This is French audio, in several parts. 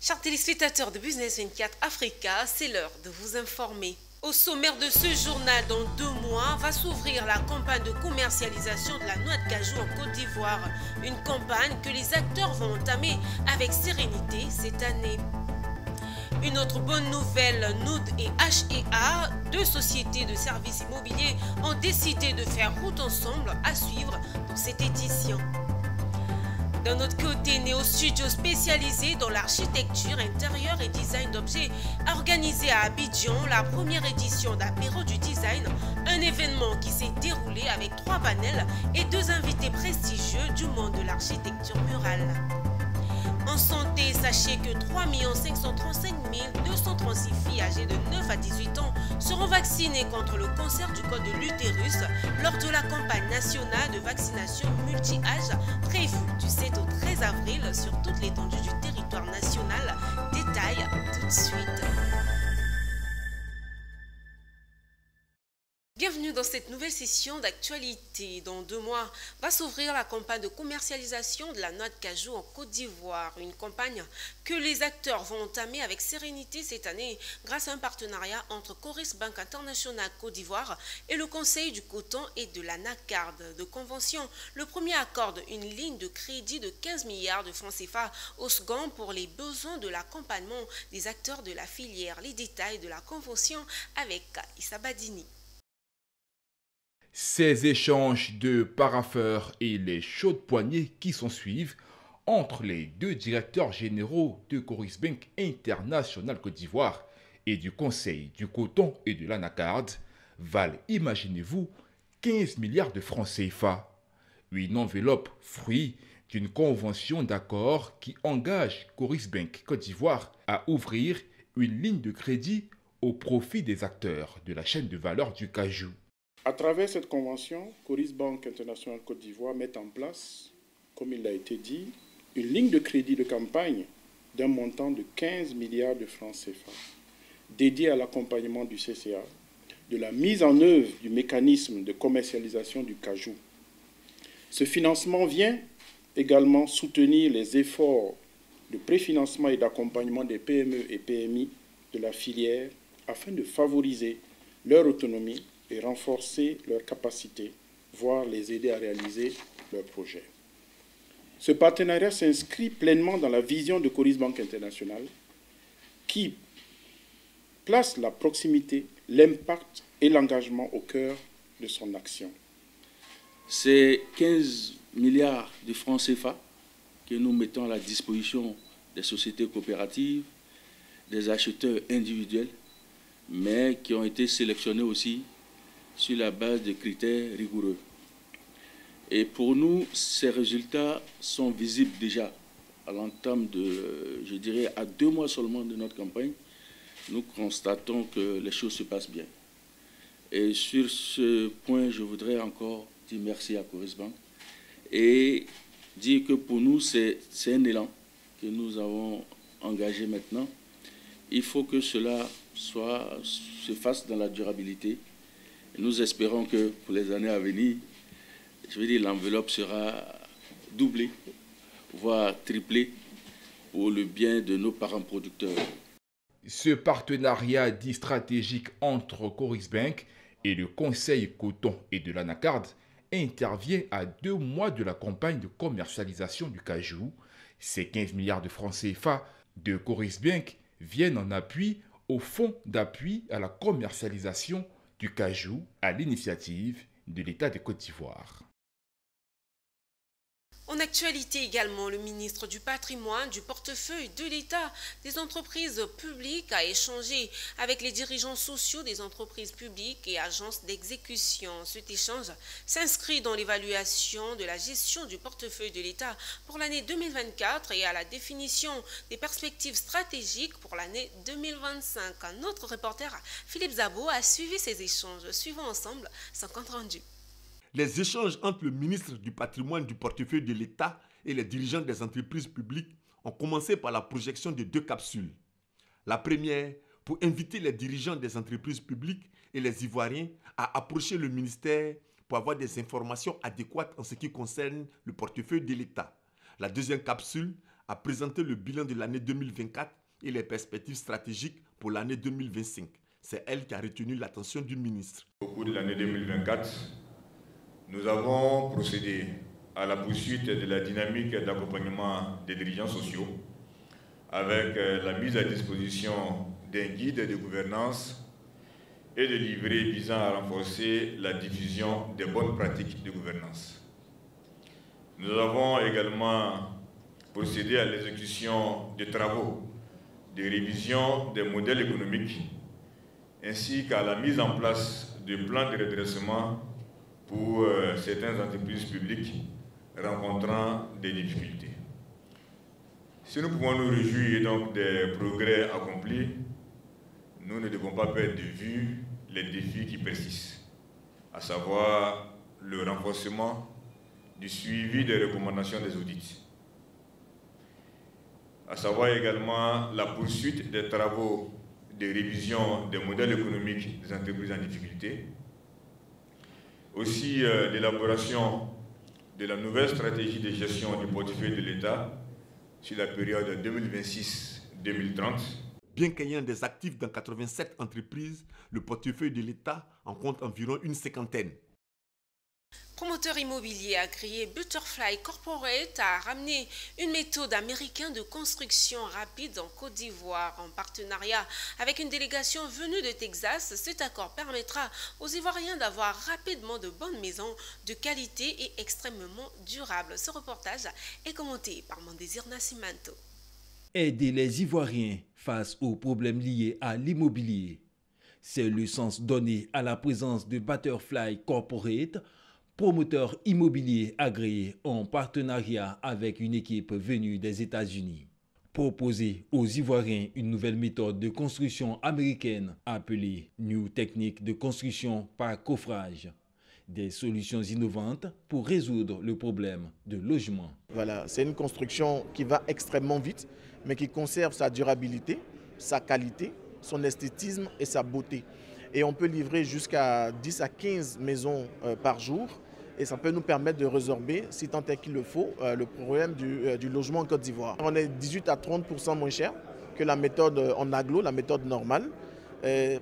Chers téléspectateurs de Business 24 Africa, c'est l'heure de vous informer. Au sommaire de ce journal, dans 2 mois, va s'ouvrir la campagne de commercialisation de la noix de cajou en Côte d'Ivoire. Une campagne que les acteurs vont entamer avec sérénité cette année. Une autre bonne nouvelle, Noud et HEA, 2 sociétés de services immobiliers, ont décidé de faire route ensemble à suivre dans cette édition. D'un autre côté, Néo Studio spécialisé dans l'architecture intérieure et design d'objets a organisé à Abidjan la première édition d'Apéro du Design, un événement qui s'est déroulé avec 3 panels et 2 invités prestigieux du monde de l'architecture murale. En santé, sachez que 3 535 236 filles âgées de 9 à 18 ans seront vaccinées contre le cancer du col de l'utérus lors de la campagne nationale de vaccination multi-âge prévue du 7 au 13 avril sur toute l'étendue du territoire national. Détail tout de suite. Bienvenue dans cette nouvelle session d'actualité. Dans 2 mois, va s'ouvrir la campagne de commercialisation de la noix de cajou en Côte d'Ivoire. Une campagne que les acteurs vont entamer avec sérénité cette année grâce à un partenariat entre Coris Bank International Côte d'Ivoire et le Conseil du coton et de la NACARD. De convention, le premier accorde une ligne de crédit de 15 milliards de francs CFA au second pour les besoins de l'accompagnement des acteurs de la filière. Les détails de la convention avec Issa Badini. Ces échanges de parapheurs et les chaudes poignées qui s'ensuivent entre les 2 directeurs généraux de Coris Bank International Côte d'Ivoire et du Conseil du coton et de l'anacarde valent, imaginez-vous, 15 milliards de francs CFA. Une enveloppe fruit d'une convention d'accord qui engage Coris Bank Côte d'Ivoire à ouvrir une ligne de crédit au profit des acteurs de la chaîne de valeur du cajou. À travers cette convention, Coris Bank International Côte d'Ivoire met en place, comme il a été dit, une ligne de crédit de campagne d'un montant de 15 milliards de francs CFA, dédiée à l'accompagnement du CCA, de la mise en œuvre du mécanisme de commercialisation du cajou. Ce financement vient également soutenir les efforts de préfinancement et d'accompagnement des PME et PMI de la filière afin de favoriser leur autonomie et renforcer leurs capacités, voire les aider à réaliser leurs projets. Ce partenariat s'inscrit pleinement dans la vision de Coris Bank International qui place la proximité, l'impact et l'engagement au cœur de son action. C'est 15 milliards de francs CFA que nous mettons à la disposition des sociétés coopératives, des acheteurs individuels, mais qui ont été sélectionnés aussi sur la base de critères rigoureux. Et pour nous, ces résultats sont visibles déjà à l'entame de, je dirais, à 2 mois seulement de notre campagne. Nous constatons que les choses se passent bien. Et sur ce point, je voudrais encore dire merci à Coris Bank et dire que pour nous, c'est un élan que nous avons engagé maintenant. Il faut que cela se fasse dans la durabilité. Nous espérons que pour les années à venir, je veux dire, l'enveloppe sera doublée, voire triplée, pour le bien de nos parents producteurs. Ce partenariat dit stratégique entre Coris Bank et le Conseil coton et de l'anacarde intervient à 2 mois de la campagne de commercialisation du cajou. Ces 15 milliards de francs CFA de Coris Bank viennent en appui au fonds d'appui à la commercialisation du cajou à l'initiative de l'État de Côte d'Ivoire. En actualité également, le ministre du Patrimoine, du Portefeuille de l'État, des entreprises publiques a échangé avec les dirigeants sociaux des entreprises publiques et agences d'exécution. Cet échange s'inscrit dans l'évaluation de la gestion du portefeuille de l'État pour l'année 2024 et à la définition des perspectives stratégiques pour l'année 2025. Notre reporter Philippe Zabo a suivi ces échanges. Suivons ensemble son compte rendu. Les échanges entre le ministre du Patrimoine du portefeuille de l'État et les dirigeants des entreprises publiques ont commencé par la projection de 2 capsules. La première, pour inviter les dirigeants des entreprises publiques et les Ivoiriens à approcher le ministère pour avoir des informations adéquates en ce qui concerne le portefeuille de l'État. La deuxième capsule a présenté le bilan de l'année 2024 et les perspectives stratégiques pour l'année 2025. C'est elle qui a retenu l'attention du ministre. Au cours de l'année 2024, nous avons procédé à la poursuite de la dynamique d'accompagnement des dirigeants sociaux avec la mise à disposition d'un guide de gouvernance et de livrets visant à renforcer la diffusion des bonnes pratiques de gouvernance. Nous avons également procédé à l'exécution de travaux de révision des modèles économiques ainsi qu'à la mise en place de plans de redressement pour certaines entreprises publiques rencontrant des difficultés. Si nous pouvons nous réjouir donc des progrès accomplis, nous ne devons pas perdre de vue les défis qui persistent, à savoir le renforcement du suivi des recommandations des audits, à savoir également la poursuite des travaux de révision des modèles économiques des entreprises en difficulté, aussi l'élaboration de la nouvelle stratégie de gestion du portefeuille de l'État sur la période 2026-2030. Bien qu'ayant des actifs dans 87 entreprises, le portefeuille de l'État en compte environ une cinquantaine. Promoteur immobilier agréé Butterfly Corporate a ramené une méthode américaine de construction rapide en Côte d'Ivoire en partenariat avec une délégation venue de Texas. Cet accord permettra aux Ivoiriens d'avoir rapidement de bonnes maisons de qualité et extrêmement durables. Ce reportage est commenté par Mondésir Nascimento. Aider les Ivoiriens face aux problèmes liés à l'immobilier. C'est le sens donné à la présence de Butterfly Corporate, promoteur immobilier agréé en partenariat avec une équipe venue des États-Unis. Proposer aux Ivoiriens une nouvelle méthode de construction américaine appelée New Technique de construction par coffrage. Des solutions innovantes pour résoudre le problème de logement. Voilà, c'est une construction qui va extrêmement vite, mais qui conserve sa durabilité, sa qualité, son esthétisme et sa beauté. Et on peut livrer jusqu'à 10 à 15 maisons par jour. Et ça peut nous permettre de résorber, si tant est qu'il le faut, le problème du logement en Côte d'Ivoire. On est 18 à 30% moins cher que la méthode en agglo, la méthode normale,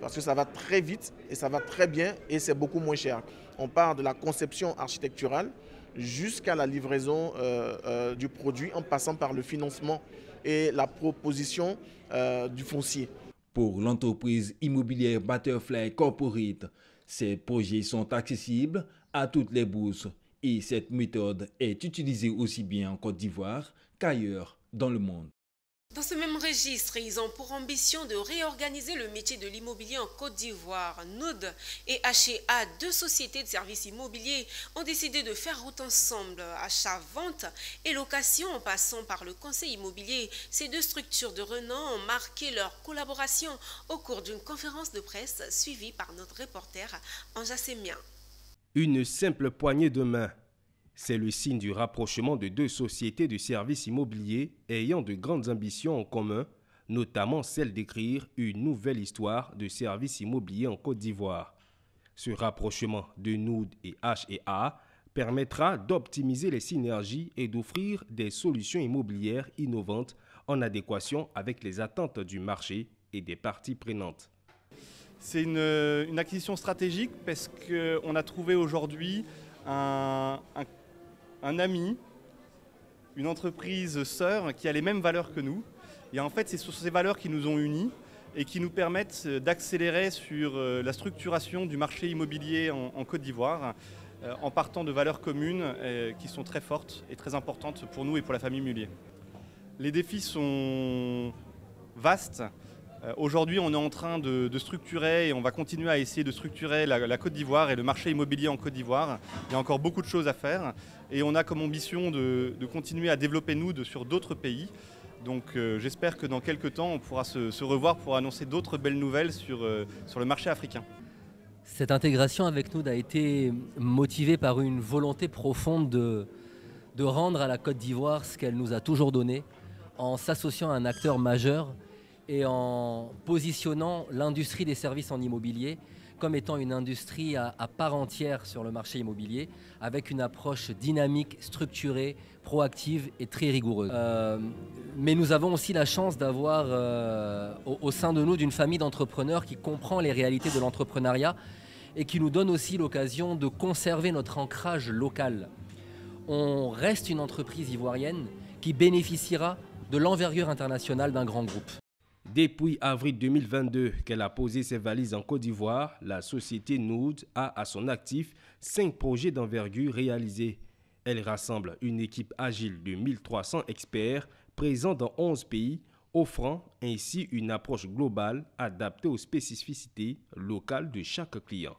parce que ça va très vite et ça va très bien et c'est beaucoup moins cher. On part de la conception architecturale jusqu'à la livraison du produit en passant par le financement et la proposition du foncier. Pour l'entreprise immobilière Butterfly Corporate, ces projets sont accessibles à toutes les bourses et cette méthode est utilisée aussi bien en Côte d'Ivoire qu'ailleurs dans le monde. Dans ce même registre, ils ont pour ambition de réorganiser le métier de l'immobilier en Côte d'Ivoire. Noud et HEA, deux sociétés de services immobiliers, ont décidé de faire route ensemble. Achat, vente et location en passant par le conseil immobilier. Ces deux structures de renom ont marqué leur collaboration au cours d'une conférence de presse suivie par notre reporter Anja Semien. Une simple poignée de main. C'est le signe du rapprochement de deux sociétés de services immobiliers ayant de grandes ambitions en commun, notamment celle d'écrire une nouvelle histoire de services immobiliers en Côte d'Ivoire. Ce rapprochement de Noud et HEA permettra d'optimiser les synergies et d'offrir des solutions immobilières innovantes en adéquation avec les attentes du marché et des parties prenantes. C'est une acquisition stratégique parce qu'on a trouvé aujourd'hui un ami, une entreprise sœur qui a les mêmes valeurs que nous. Et en fait, c'est sur ces valeurs qui nous ont unis et qui nous permettent d'accélérer sur la structuration du marché immobilier en Côte d'Ivoire en partant de valeurs communes qui sont très fortes et très importantes pour nous et pour la famille Mullier. Les défis sont vastes. Aujourd'hui, on est en train de structurer et on va continuer à essayer de structurer la Côte d'Ivoire et le marché immobilier en Côte d'Ivoire. Il y a encore beaucoup de choses à faire et on a comme ambition de continuer à développer Noud sur d'autres pays. Donc j'espère que dans quelques temps, on pourra se revoir pour annoncer d'autres belles nouvelles sur le marché africain. Cette intégration avec Noud a été motivée par une volonté profonde de rendre à la Côte d'Ivoire ce qu'elle nous a toujours donné en s'associant à un acteur majeur et en positionnant l'industrie des services en immobilier comme étant une industrie à part entière sur le marché immobilier, avec une approche dynamique, structurée, proactive et très rigoureuse. Mais nous avons aussi la chance d'avoir au sein de nous d'une famille d'entrepreneurs qui comprend les réalités de l'entrepreneuriat et qui nous donne aussi l'occasion de conserver notre ancrage local. On reste une entreprise ivoirienne qui bénéficiera de l'envergure internationale d'un grand groupe. Depuis avril 2022 qu'elle a posé ses valises en Côte d'Ivoire, la société Nood a à son actif 5 projets d'envergure réalisés. Elle rassemble une équipe agile de 1300 experts présents dans 11 pays, offrant ainsi une approche globale adaptée aux spécificités locales de chaque client.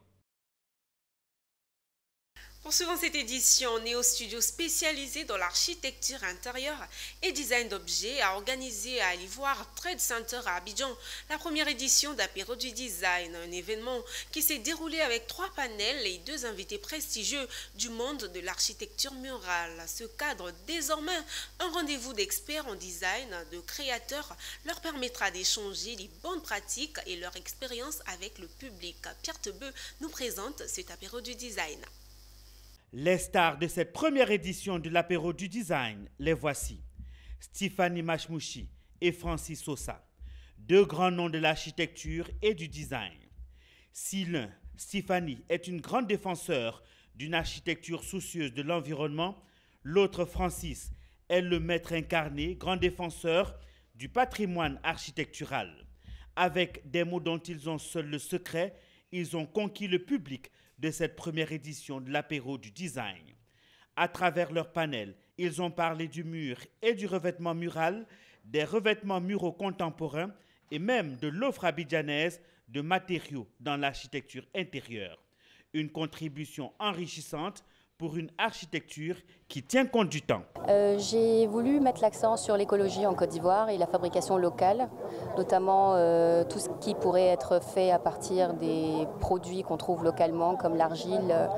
Poursuivons cette édition, Néo Studio spécialisé dans l'architecture intérieure et design d'objets a organisé à l'Ivoire Trade Center à Abidjan la première édition d'Apéro du Design, un événement qui s'est déroulé avec 3 panels et 2 invités prestigieux du monde de l'architecture murale. Ce cadre désormais un rendez-vous d'experts en design, de créateurs, leur permettra d'échanger les bonnes pratiques et leur expérience avec le public. Pierre Tebeu nous présente cet Apéro du Design. Les stars de cette première édition de l'Apéro du Design, les voici. Stéphanie Machmouchi et Francis Sosa, 2 grands noms de l'architecture et du design. Si l'un, Stéphanie, est une grande défenseure d'une architecture soucieuse de l'environnement, l'autre, Francis, est le maître incarné, grand défenseur du patrimoine architectural. Avec des mots dont ils ont seuls le secret, ils ont conquis le public de cette première édition de l'Apéro du Design. À travers leur panel, ils ont parlé du mur et du revêtement mural, des revêtements muraux contemporains et même de l'offre abidjanaise de matériaux dans l'architecture intérieure. Une contribution enrichissante pour une architecture qui tient compte du temps. J'ai voulu mettre l'accent sur l'écologie en Côte d'Ivoire et la fabrication locale, notamment tout ce qui pourrait être fait à partir des produits qu'on trouve localement comme l'argile,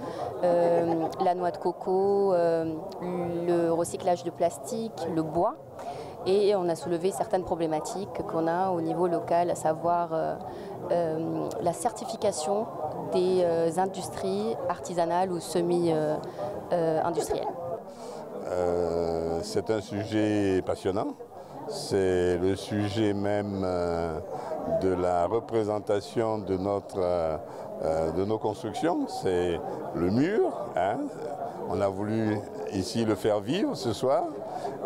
la noix de coco, le recyclage de plastique, le bois. Et on a soulevé certaines problématiques qu'on a au niveau local, à savoir la certification des industries artisanales ou semi-industrielles. C'est un sujet passionnant. C'est le sujet même de la représentation de nos constructions. C'est le mur. Hein. On a voulu ici le faire vivre ce soir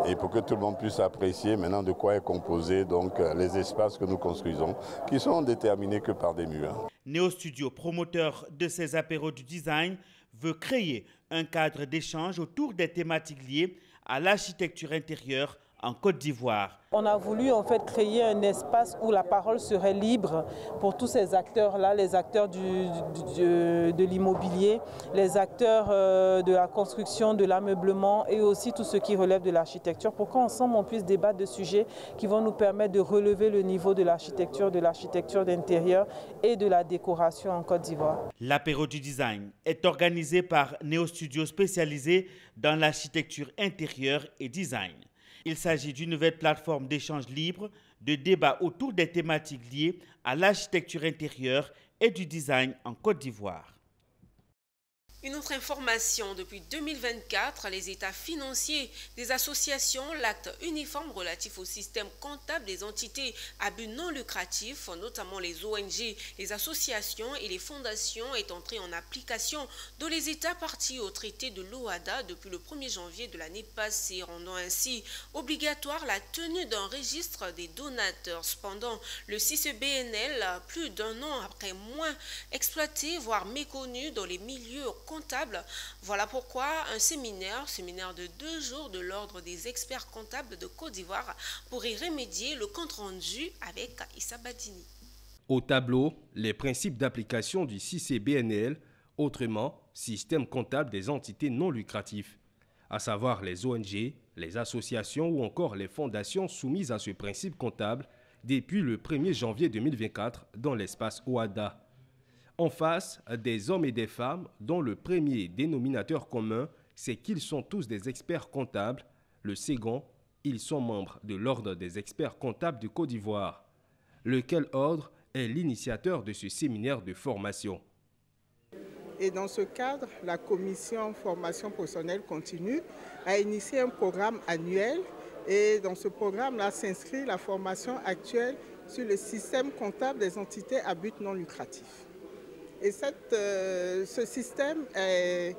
et pour que tout le monde puisse apprécier maintenant de quoi est composé donc les espaces que nous construisons qui sont déterminés que par des murs. Néo Studio, promoteur de ces apéros du design, veut créer un cadre d'échange autour des thématiques liées à l'architecture intérieure en Côte d'Ivoire. On a voulu en fait créer un espace où la parole serait libre pour tous ces acteurs-là, les acteurs de l'immobilier, les acteurs de la construction, de l'ameublement et aussi tout ce qui relève de l'architecture, pour qu'ensemble on puisse débattre de sujets qui vont nous permettre de relever le niveau de l'architecture d'intérieur et de la décoration en Côte d'Ivoire. L'apéro du design est organisé par Néo Studio spécialisé dans l'architecture intérieure et design. Il s'agit d'une nouvelle plateforme d'échange libre, de débat autour des thématiques liées à l'architecture intérieure et du design en Côte d'Ivoire. Une autre information, depuis 2024, les états financiers des associations, l'acte uniforme relatif au système comptable des entités à but non lucratif, notamment les ONG, les associations et les fondations, est entré en application dans les États partis au traité de l'OHADA depuis le 1er janvier de l'année passée, rendant ainsi obligatoire la tenue d'un registre des donateurs. Cependant, le CICBNL, plus d'un an après, moins exploité, voire méconnu dans les milieux comptable. Voilà pourquoi un séminaire de 2 jours de l'Ordre des experts comptables de Côte d'Ivoire pour y remédier, le compte rendu avec Issa Badini. Au tableau, les principes d'application du CICBNL, autrement système comptable des entités non lucratives, à savoir les ONG, les associations ou encore les fondations soumises à ce principe comptable depuis le 1er janvier 2024 dans l'espace OHADA. En face, des hommes et des femmes dont le premier dénominateur commun, c'est qu'ils sont tous des experts comptables. Le second, ils sont membres de l'Ordre des experts comptables de Côte d'Ivoire, lequel ordre est l'initiateur de ce séminaire de formation. Et dans ce cadre, la commission formation professionnelle continue a initié un programme annuel. Et dans ce programme-là s'inscrit la formation actuelle sur le système comptable des entités à but non lucratif. Et ce système est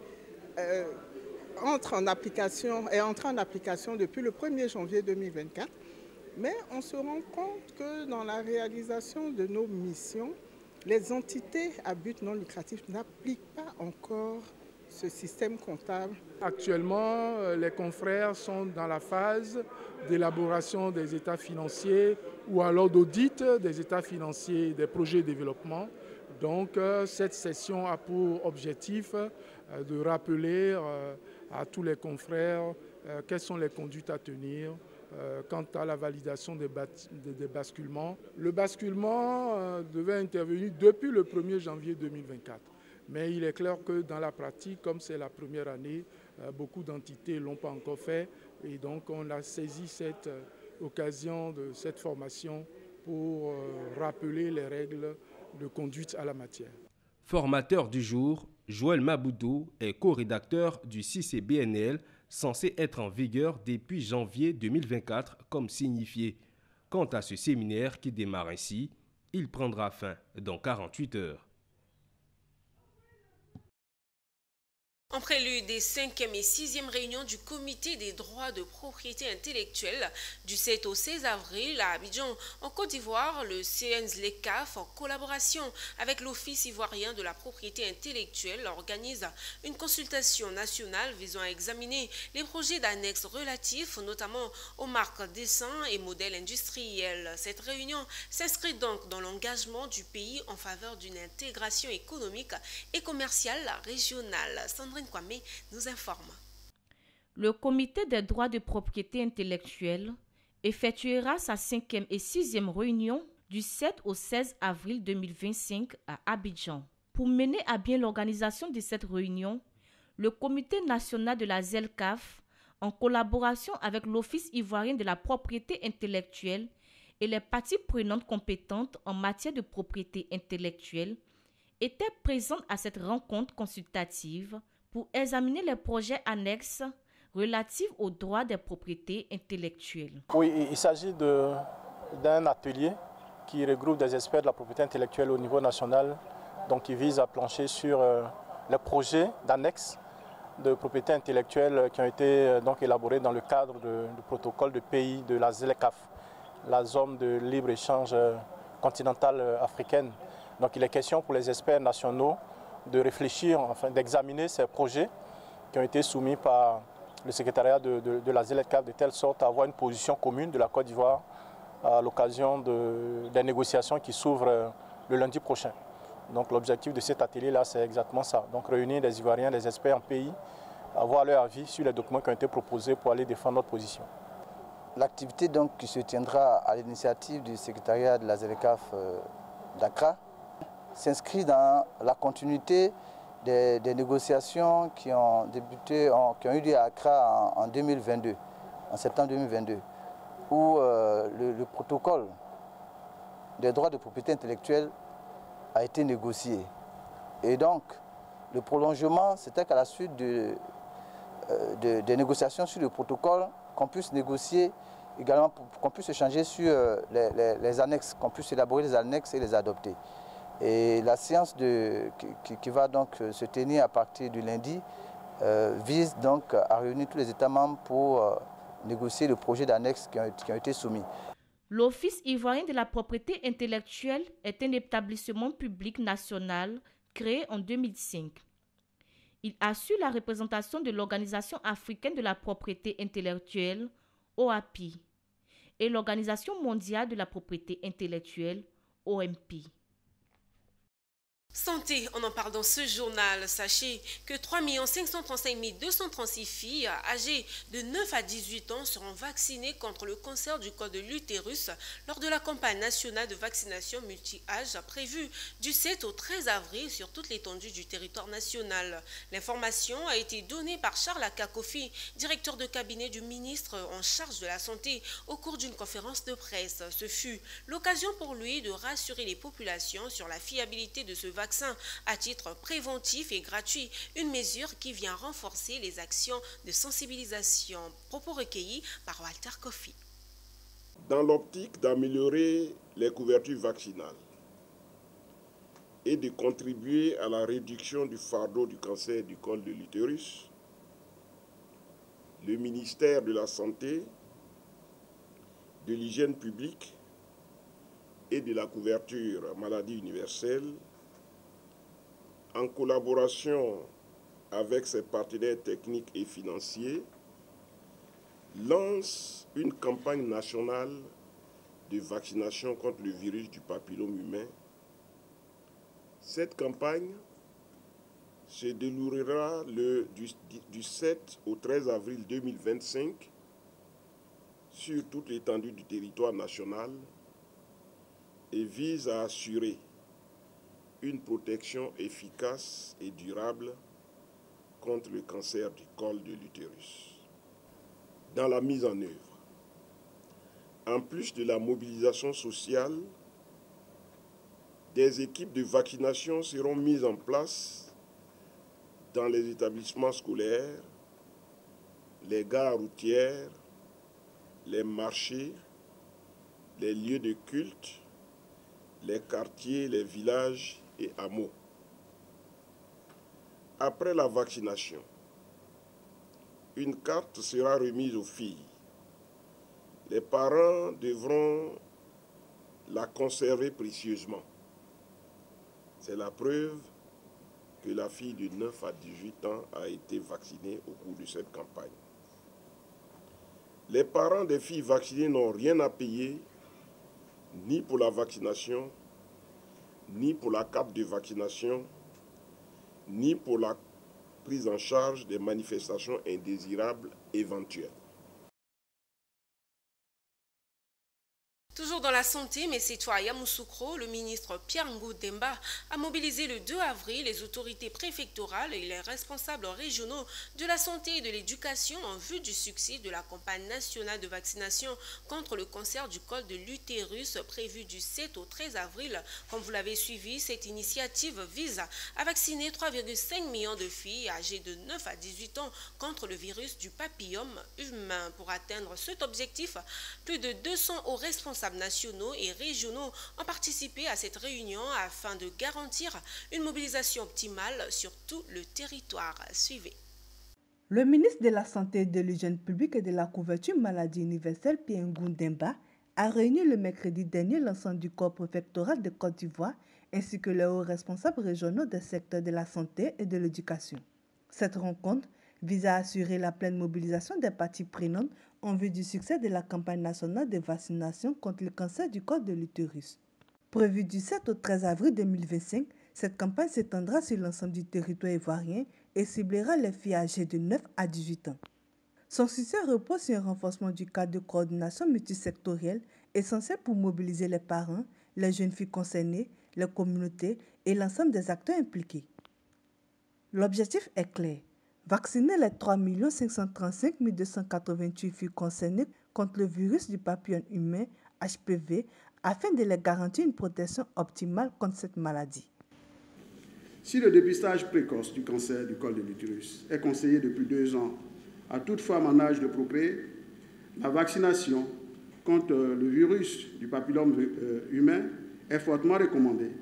entré en application depuis le 1er janvier 2024. Mais on se rend compte que dans la réalisation de nos missions, les entités à but non lucratif n'appliquent pas encore ce système comptable. Actuellement, les confrères sont dans la phase d'élaboration des états financiers ou alors d'audit des états financiers des projets de développement. Donc cette session a pour objectif de rappeler à tous les confrères quelles sont les conduites à tenir quant à la validation des basculements. Le basculement devait intervenir depuis le 1er janvier 2024. Mais il est clair que dans la pratique, comme c'est la première année, beaucoup d'entités ne l'ont pas encore fait. Et donc on a saisi cette occasion de cette formation pour rappeler les règles de conduite à la matière. Formateur du jour, Joël Maboudou est co-rédacteur du CCBNL, censé être en vigueur depuis janvier 2024, comme signifié. Quant à ce séminaire qui démarre ainsi, il prendra fin dans 48 heures. En prélude des 5e et 6e réunions du Comité des droits de propriété intellectuelle du 7 au 16 avril à Abidjan, en Côte d'Ivoire, le CNSLECAF, en collaboration avec l'Office ivoirien de la propriété intellectuelle, organise une consultation nationale visant à examiner les projets d'annexes relatifs notamment aux marques, dessins et modèles industriels. Cette réunion s'inscrit donc dans l'engagement du pays en faveur d'une intégration économique et commerciale régionale. Sandrine Kwame nous informe. Le Comité des droits de propriété intellectuelle effectuera sa 5e et 6e réunion du 7 au 16 avril 2025 à Abidjan. Pour mener à bien l'organisation de cette réunion, le Comité national de la ZLECAF, en collaboration avec l'Office ivoirien de la propriété intellectuelle et les parties prenantes compétentes en matière de propriété intellectuelle, était présente à cette rencontre consultative pour examiner les projets annexes relatifs aux droits des propriétés intellectuelles. Oui, il s'agit d'un atelier qui regroupe des experts de la propriété intellectuelle au niveau national, donc qui vise à plancher sur les projets d'annexes de propriété intellectuelle qui ont été donc élaborés dans le cadre du protocole de pays de la ZLECAF, la zone de libre-échange continentale africaine. Donc il est question pour les experts nationaux de réfléchir, enfin d'examiner ces projets qui ont été soumis par le secrétariat de la ZLECAF de telle sorte à avoir une position commune de la Côte d'Ivoire à l'occasion des négociations qui s'ouvrent le lundi prochain. Donc l'objectif de cet atelier-là, c'est exactement ça. Donc réunir des Ivoiriens, des experts en pays, avoir leur avis sur les documents qui ont été proposés pour aller défendre notre position. L'activité donc qui se tiendra à l'initiative du secrétariat de la ZLECAF d'Accra s'inscrit dans la continuité des négociations qui ont débuté, qui ont eu lieu à Accra en 2022, en septembre 2022, où le protocole des droits de propriété intellectuelle a été négocié. Et donc, le prolongement, c'était qu'à la suite des négociations sur le protocole, qu'on puisse négocier également, qu'on puisse échanger sur les annexes, qu'on puisse élaborer les annexes et les adopter. Et la séance qui va donc se tenir à partir du lundi vise donc à réunir tous les États membres pour négocier le projet d'annexe qui ont été soumis. L'Office ivoirien de la propriété intellectuelle est un établissement public national créé en 2005. Il assure la représentation de l'Organisation africaine de la propriété intellectuelle, OAPI, et l'Organisation mondiale de la propriété intellectuelle, OMP. Santé, on en parle dans ce journal. Sachez que 3 535 236 filles âgées de 9 à 18 ans seront vaccinées contre le cancer du col de l'utérus lors de la campagne nationale de vaccination multi-âge prévue du 7 au 13 avril sur toute l'étendue du territoire national. L'information a été donnée par Charles Akakofi, directeur de cabinet du ministre en charge de la Santé, au cours d'une conférence de presse. Ce fut l'occasion pour lui de rassurer les populations sur la fiabilité de ce vaccin vaccin à titre préventif et gratuit, une mesure qui vient renforcer les actions de sensibilisation. Propos recueillis par Walter Kofi. Dans l'optique d'améliorer les couvertures vaccinales et de contribuer à la réduction du fardeau du cancer du col de l'utérus, le ministère de la Santé, de l'Hygiène publique et de la couverture maladie universelle, en collaboration avec ses partenaires techniques et financiers, lance une campagne nationale de vaccination contre le virus du papillome humain. Cette campagne se déroulera du 7 au 13 avril 2025 sur toute l'étendue du territoire national et vise à assurer une protection efficace et durable contre le cancer du col de l'utérus. Dans la mise en œuvre, en plus de la mobilisation sociale, des équipes de vaccination seront mises en place dans les établissements scolaires, les gares routières, les marchés, les lieux de culte, les quartiers, les villages et hameaux. Après la vaccination, une carte sera remise aux filles. Les parents devront la conserver précieusement. C'est la preuve que la fille de 9 à 18 ans a été vaccinée au cours de cette campagne. Les parents des filles vaccinées n'ont rien à payer, ni pour la vaccination, ni pour la carte de vaccination, ni pour la prise en charge des manifestations indésirables éventuelles. Toujours dans la santé, mais cette fois à Yamoussoukro, le ministre Pierre Ngou Demba a mobilisé le 2 avril les autorités préfectorales et les responsables régionaux de la santé et de l'éducation en vue du succès de la campagne nationale de vaccination contre le cancer du col de l'utérus prévue du 7 au 13 avril. Comme vous l'avez suivi, cette initiative vise à vacciner 3,5 millions de filles âgées de 9 à 18 ans contre le virus du papillome humain. Pour atteindre cet objectif, plus de 200 hauts responsables nationaux et régionaux ont participé à cette réunion afin de garantir une mobilisation optimale sur tout le territoire. Suivez. Le ministre de la Santé, de l'Hygiène publique et de la couverture maladie universelle, Pierre Ngou Demba, a réuni le mercredi dernier l'ensemble du corps préfectoral de Côte d'Ivoire ainsi que les hauts responsables régionaux des secteurs de la santé et de l'éducation. Cette rencontre vise à assurer la pleine mobilisation des parties prenantes en vue du succès de la campagne nationale de vaccination contre le cancer du col de l'utérus. Prévue du 7 au 13 avril 2025, cette campagne s'étendra sur l'ensemble du territoire ivoirien et ciblera les filles âgées de 9 à 18 ans. Son succès repose sur un renforcement du cadre de coordination multisectorielle essentiel pour mobiliser les parents, les jeunes filles concernées, les communautés et l'ensemble des acteurs impliqués. L'objectif est clair. Vacciner les 3 535 288 filles concernées contre le virus du papillome humain HPV afin de leur garantir une protection optimale contre cette maladie. Si le dépistage précoce du cancer du col de l'utérus est conseillé depuis 2 ans à toute femme en âge de procréer, la vaccination contre le virus du papillome humain est fortement recommandée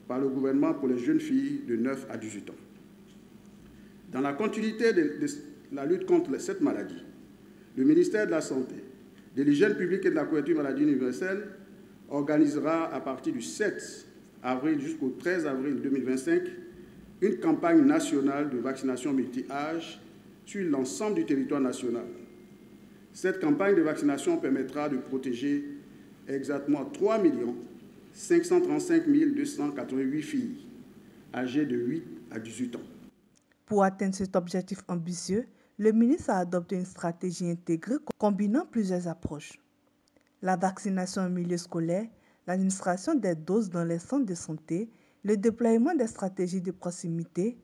par le gouvernement pour les jeunes filles de 9 à 18 ans. Dans la continuité de la lutte contre cette maladie, le ministère de la Santé, de l'Hygiène publique et de la couverture maladie universelle organisera à partir du 7 avril jusqu'au 13 avril 2025 une campagne nationale de vaccination multi-âge sur l'ensemble du territoire national. Cette campagne de vaccination permettra de protéger exactement 3 535 288 filles âgées de 8 à 18 ans. Pour atteindre cet objectif ambitieux, le ministre a adopté une stratégie intégrée combinant plusieurs approches. La vaccination en milieu scolaire, l'administration des doses dans les centres de santé, le déploiement des stratégies de proximité,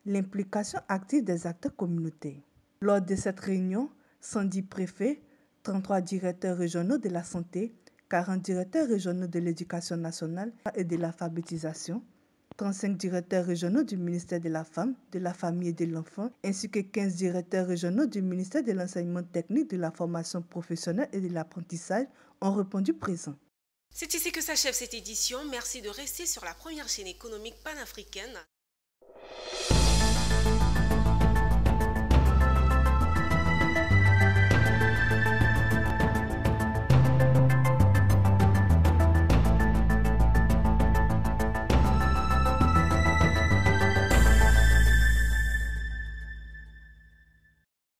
l'implication active des acteurs communautaires. Lors de cette réunion, 110 préfets, 33 directeurs régionaux de la santé, 40 directeurs régionaux de l'éducation nationale et de l'alphabétisation, 35 directeurs régionaux du ministère de la Femme, de la Famille et de l'Enfant, ainsi que 15 directeurs régionaux du ministère de l'Enseignement technique, de la formation professionnelle et de l'apprentissage ont répondu présent. C'est ici que s'achève cette édition. Merci de rester sur la première chaîne économique panafricaine.